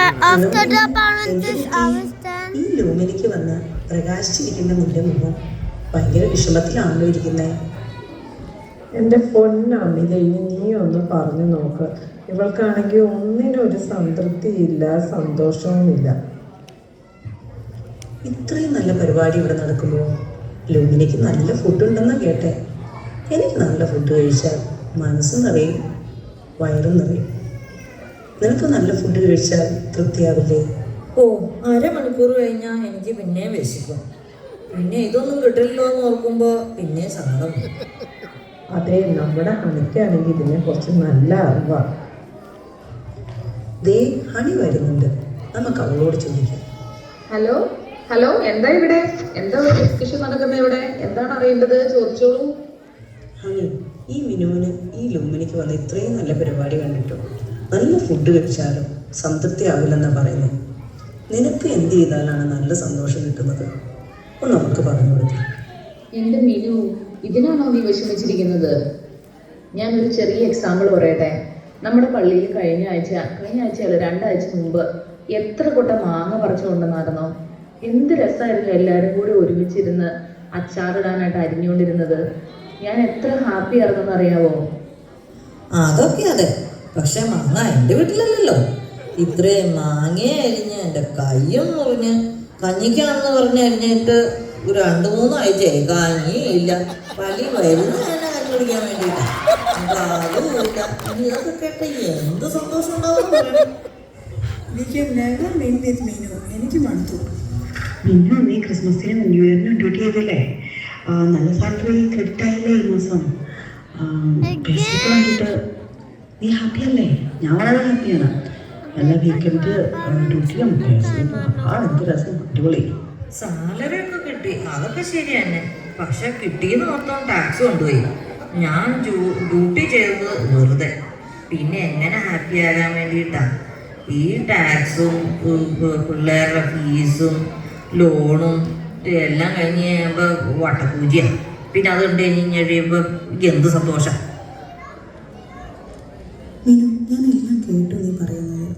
after the parents, I was done. ഈ ലൂമിനിക്ക് വന്ന് പ്രകാശിച്ചിരിക്കുന്ന നിന്റെ മുഖം ഭയങ്കര വിഷമത്തിലാണല്ലോ ഇരിക്കുന്നത്. എൻ്റെ പൊന്നമിത, ഇനി നീ ഒന്ന് പറഞ്ഞു നോക്ക്. ഇവൾക്കാണെങ്കിൽ ഒന്നിനും ഒരു സംതൃപ്തിയില്ല, സന്തോഷവുമില്ല. ഇത്രയും നല്ല പരിപാടി ഇവിടെ നടക്കുമ്പോൾ ലൂമിനിക്ക് നല്ല ഫുഡ് ഉണ്ടെന്നാ കേട്ടെ. എനിക്ക് നല്ല ഫുഡ് കഴിച്ചാൽ മനസ്സും നിറയും വയറും നിറയും. നിനക്ക് നല്ല ഫുഡ് കഴിച്ചാൽ തൃപ്തിയാവില്ലേ? ഓ, അരമണിക്കൂർ കഴിഞ്ഞാൽ എനിക്ക് പിന്നെ വിശക്കും. പിന്നെ ഇതൊന്നും കിട്ടില്ലല്ലോ എന്ന് ഓർക്കുമ്പോൾ പിന്നെ സങ്കടം. അതെ, നമ്മുടെ ഹണിക്കാണെങ്കിൽ ഇതിനെ കുറച്ച് നല്ല അറിവാണ്. ദേ ഹണി വരുന്നുണ്ട്, നമുക്ക് അവളോട് ചോദിക്കാം. ഹലോ ഹലോ, എന്താ ഇവിടെ? എന്താ ഒരു ഡിസ്കഷൻ നടക്കുന്നത് ഇവിടെ? എന്താണ് അറിയേണ്ടത്? ചോദിച്ചോളൂ. ഹണി, ഈ മിനുവിന് ഈ ലൂമിനിക്ക് വന്ന് ഇത്രയും നല്ല പരിപാടി കണ്ടിട്ടോ നല്ല ഫുഡ് കഴിച്ചാലും സംതൃപ്തി ആവില്ലെന്നാണ് പറയുന്നത്. നിനക്ക് എന്ത് ചെയ്താലാണ് നല്ല സന്തോഷം കിട്ടുന്നത്? ഒന്ന് നമുക്ക് പറഞ്ഞു കൊടുക്കാം. എൻ്റെ മിനു, ഇതിനാണോ നീ വിഷമിച്ചിരിക്കുന്നത്? ഞാനൊരു ചെറിയ എക്സാമ്പിൾ പറയട്ടെ. നമ്മുടെ പള്ളിയിൽ കഴിഞ്ഞ ആഴ്ചയല്ല 2 ആഴ്ച മുമ്പ് എത്ര കൊട്ട മാങ്ങ പറിച്ചുകൊണ്ടെന്നായിരുന്നോ? എന്ത് രസമായിരുന്നു എല്ലാവരും കൂടി ഒരുമിച്ചിരുന്ന് അച്ചാറിടാനായിട്ട് അരിഞ്ഞുകൊണ്ടിരുന്നത്. ഞാൻ എത്ര ഹാപ്പി ആയിരുന്നെന്ന് അറിയാവോ? അതൊക്കെ അതെ, പക്ഷെ മാങ്ങ എൻ്റെ വീട്ടിലല്ലല്ലോ. ഇത്രയും മാങ്ങയെ അരിഞ്ഞ് എൻ്റെ കയ്യും മുറിഞ്ഞ് കഞ്ഞിക്കാണെന്ന് പറഞ്ഞ് അരിഞ്ഞിട്ട് 2-3 ആഴ്ചയായി. കഞ്ഞിയില്ല, പള്ളി വരുന്ന തന്നെ കഞ്ഞി കുടിക്കാൻ വേണ്ടിയിട്ടാണ്. അതുമില്ല. ഇനി ഇതൊക്കെ കേട്ട എന്ത് സന്തോഷം ഉണ്ടാവും. എനിക്ക് മടുത്തു. മിന്നു, നീ ക്രിസ്മസിനും ന്യൂ ഇയറിനും ഡ്യൂട്ടി ചെയ്തില്ലേ? നല്ല സാലറി ക്രെഡിറ്റ് ആയില്ലേ ഈ മാസം? വേണ്ടിയിട്ട് നീ ഹാപ്പി അല്ലേ? ഞാൻ വളരെ ഹാപ്പിയാണ്. നല്ല വീക്കെൻഡ് ഡ്യൂട്ടിയും എന്ത് രസം, അടിപൊളി. സാലറി ഒക്കെ കിട്ടി, അതൊക്കെ ശരി തന്നെ. പക്ഷെ കിട്ടിയെന്ന് മൊത്തം ടാക്സ് കൊണ്ടുപോയി. ഞാൻ ഡ്യൂട്ടി ചെയ്തത് വെറുതെ. പിന്നെ എങ്ങനെ ഹാപ്പി ആകാൻ വേണ്ടിയിട്ടാണ് ഈ ടാക്സും പിള്ളേരുടെ ഫീസും ലോണും എല്ലാം കഴിഞ്ഞ് കഴിയുമ്പോൾ വട്ടപൂജയാണ്. പിന്നെ അത് കണ്ടു കഴിഞ്ഞ് കഴിയുമ്പോൾ എന്ത് സന്തോഷം. മിനു, ഞാൻ എല്ലാം കേട്ടു നീ പറയുന്നത്.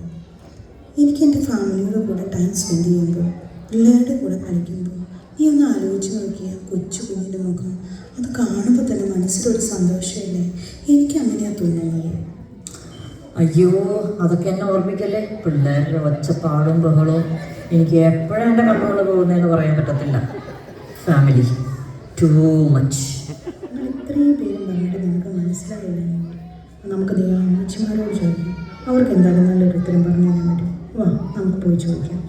എനിക്ക് എൻ്റെ ഫാമിലിയുടെ കൂടെ ടൈം സ്പെൻഡ് ചെയ്യുമ്പോൾ, പിള്ളേരുടെ കൂടെ കളിക്കുമ്പോൾ നീ ഒന്ന് ആലോചിച്ച് നോക്കിയാൽ കൊച്ചു കുഞ്ഞിൻ്റെ മുഖം അത് കാണുമ്പോൾ തന്നെ മനസ്സിലൊരു സന്തോഷമില്ലേ? എനിക്ക് അങ്ങനെയാണ് തോന്നുന്നത്. അയ്യോ, അതൊക്കെ എന്നെ ഓർമ്മിക്കല്ലേ. പിള്ളേരുടെ ഒച്ചപ്പാടും ബഹളവും എനിക്ക് എപ്പോഴാണ് എൻ്റെ കണ്ണുകൾ പോകുന്നതെന്ന് പറയാൻ പറ്റത്തില്ല. Family too much. ഇത്രയും പേരും പറഞ്ഞിട്ട് നിനക്ക് മനസ്സിലായില്ല. നമുക്ക് അമ്മച്ചിമാരോട് ചോദിക്കാം, അവർക്ക് എന്തായാലും നല്ലൊരു ഉത്തരം പറഞ്ഞു തരാൻ പറ്റും. വാ, നമുക്ക് പോയി ചോദിക്കാം.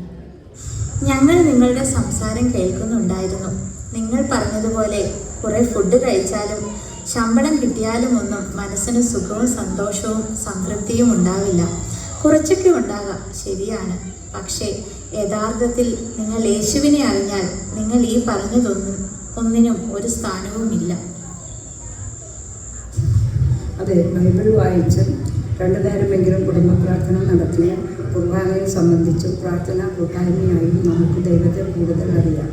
ഞങ്ങൾ നിങ്ങളുടെ സംസാരം കേൾക്കുന്നുണ്ടായിരുന്നു. നിങ്ങൾ പറഞ്ഞതുപോലെ കുറേ ഫുഡ് കഴിച്ചാലും ശമ്പളം കിട്ടിയാലും ഒന്നും മനസ്സിന് സുഖവും സന്തോഷവും സംതൃപ്തിയും ഉണ്ടാവില്ല. കുറച്ചൊക്കെ ഉണ്ടാകാം, ശരിയാണ്. പക്ഷേ യഥാർത്ഥത്തിൽ നിങ്ങൾ യേശുവിനെ അറിഞ്ഞാൽ നിങ്ങൾ ഈ ഒന്നിനും ഒരു സ്ഥാനവുമില്ല. അതെ, ബൈബിൾ വായിച്ചും 2 നേരമെങ്കിലും കുടുംബ പ്രാർത്ഥന നടത്തിയും കുർബാനയെ സംബന്ധിച്ചും പ്രാർത്ഥനാ കൂട്ടായ്മയായും നമുക്ക് ദൈവത്തെ കൂടുതൽ അറിയാം.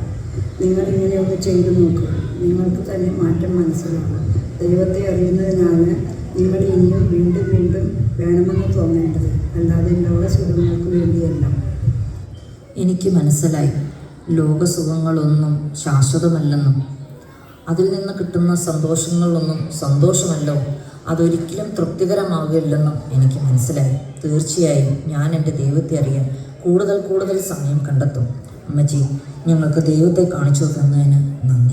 നിങ്ങളിങ്ങനെയൊന്ന് ചെയ്തു നോക്കുക, നിങ്ങൾക്ക് തന്നെ മാറ്റം മനസ്സിലാകും. ദൈവത്തെ അറിയുന്നതിനാണ് നിങ്ങൾ ഇനിയും വീണ്ടും വീണ്ടും വേണമെന്ന് തോന്നേണ്ടത്, അല്ലാതെ ലോകസുഖങ്ങൾക്ക് വേണ്ടിയല്ല. എനിക്ക് മനസ്സിലായി, ലോകസുഖങ്ങളൊന്നും ശാശ്വതമല്ലെന്നും അതിൽ നിന്ന് കിട്ടുന്ന സന്തോഷങ്ങളൊന്നും സന്തോഷമല്ലോ, അതൊരിക്കലും തൃപ്തികരമാകില്ലെന്നും എനിക്ക് മനസ്സിലായി. തീർച്ചയായും ഞാൻ എൻ്റെ ദൈവത്തെ അറിയാൻ കൂടുതൽ സമയം കണ്ടെത്തും. അമ്മച്ചി, ഞങ്ങൾക്ക് ദൈവത്തെ കാണിച്ചു തന്നതിന് നന്ദി.